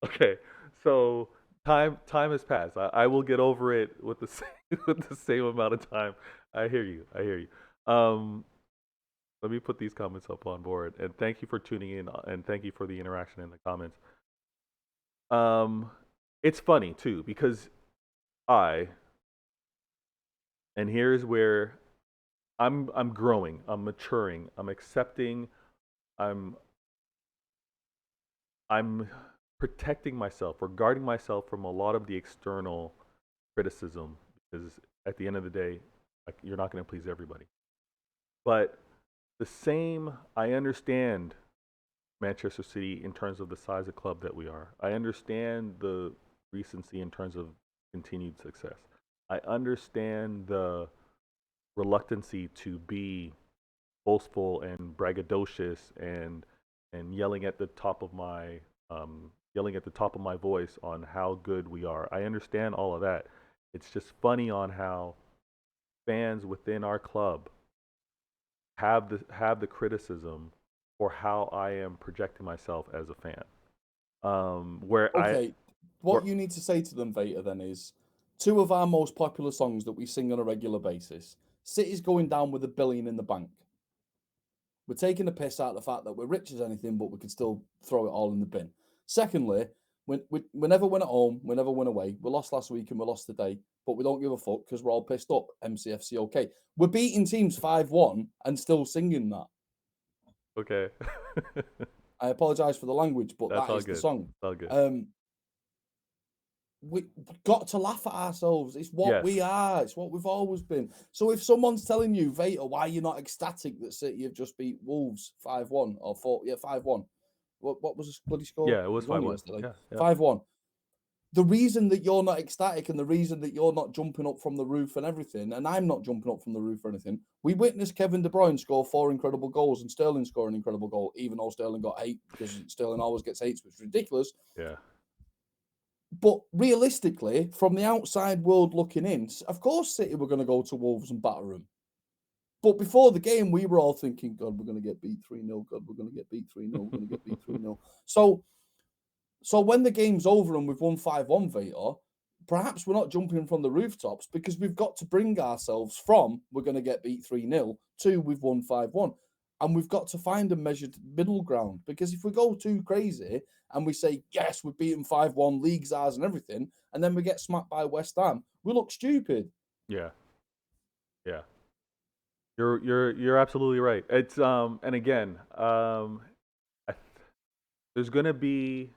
Okay, so time has passed. I will get over it with the same with the same amount of time. I hear you. I hear you. Um, Let me put these comments up on board, and thank you for tuning in, and thank you for the interaction in the comments. Um, it's funny too because I, and here's where I'm growing, I'm maturing, I'm accepting, I'm I'm protecting myself or guarding myself from a lot of the external criticism because at the end of the day, like, you're not going to please everybody. But the same, I understand Manchester City in terms of the size of club that we are. I understand the recency in terms of continued success. I understand the reluctancy to be boastful and braggadocious and yelling at the top of my voice on how good we are. I understand all of that. It's just funny on how fans within our club have the criticism for how I am projecting myself as a fan. Where I Okay, where what you need to say to them, Vader, then is two of our most popular songs that we sing on a regular basis. City's going down with $1 billion in the bank. We're taking the piss out of the fact that we're rich as anything, but we can still throw it all in the bin. Secondly, we never win at home, we never win away. We lost last week and we lost today, but we don't give a fuck because we're all pissed up. MCFC, okay. We're beating teams 5-1 and still singing that. okay, I apologise for the language, but that's that all is the good. song. That's all good. Um, we got to laugh at ourselves. It's what Yes. we are. It's what we've always been. So if someone's telling you, Vader, why you're not ecstatic that City have just beat Wolves 5-1 or 4, yeah, 5-1. What was the bloody score? Yeah, it It was was five only one. yesterday. Yeah, yeah. 5-1. The reason that you're not ecstatic and the reason that you're not jumping up from the roof and everything, and I'm not jumping up from the roof or anything, we witnessed Kevin De Bruyne score 4 incredible goals and Sterling score an incredible goal, even though Sterling got 8 because Sterling always gets 8, which is ridiculous. Yeah. But realistically, from the outside world looking in, of course City were going to go to Wolves and batter them. But before the game, we were all thinking, God, we're going to get beat 3-0. God, we're going to get beat 3-0. We're going to get beat 3-0. So when the game's over and we've won 5-1, Vator, perhaps we're not jumping from the rooftops because we've got to bring ourselves from we're going to get beat 3-0 to we've won 5-1. And we've got to find a measured middle ground because if we go too crazy and we say, yes, we've beaten 5-1, league's ours and everything, and then we get smacked by West Ham, we look stupid. Yeah. Yeah. You're absolutely right. It's and again, I, there's gonna be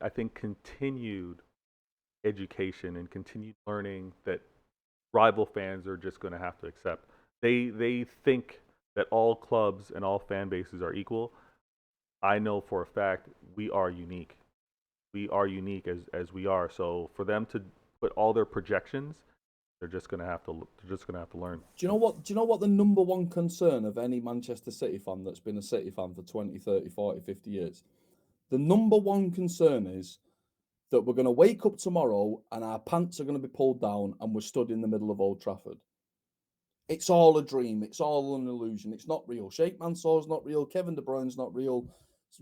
I think continued education and continued learning that rival fans are just gonna have to accept. They think that all clubs and all fan bases are equal. I know for a fact we are unique. We are unique as we are. So for them to put all their projections, they're just gonna have to learn. Do you know what? Do you know what the number one concern of any Manchester City fan that's been a City fan for 20, 30, 40, 50 years? The number one concern is that we're going to wake up tomorrow and our pants are going to be pulled down and we're stood in the middle of Old Trafford. It's all a dream. It's all an illusion. It's not real. Sheikh Mansour's not real. Kevin De Bruyne's not real.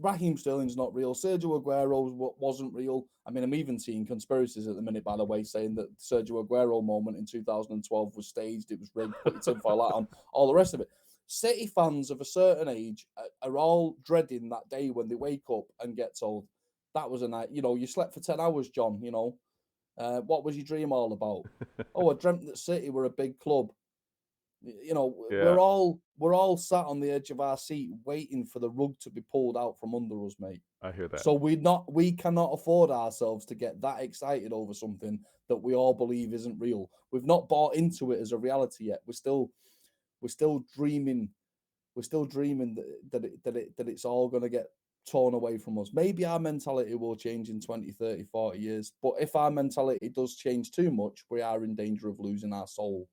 Raheem Sterling's not real. Sergio Aguero wasn't real. I mean, I'm even seeing conspiracies at the minute, by the way, saying that Sergio Aguero moment in 2012 was staged. It was rigged. Put your tinfoil hat on. All the rest of it. City fans of a certain age are all dreading that day when they wake up and get told that was a night. You know, you slept for 10 hours, John. You know, what was your dream all about? Oh, I dreamt that City were a big club. You know, Yeah, we're all sat on the edge of our seat waiting for the rug to be pulled out from under us, mate. I hear that. So we cannot afford ourselves to get that excited over something that we all believe isn't real. We've not bought into it as a reality yet. We're still dreaming. We're still dreaming that it's all going to get torn away from us. Maybe our mentality will change in 20, 30, 40 years. But if our mentality does change too much, we are in danger of losing our soul.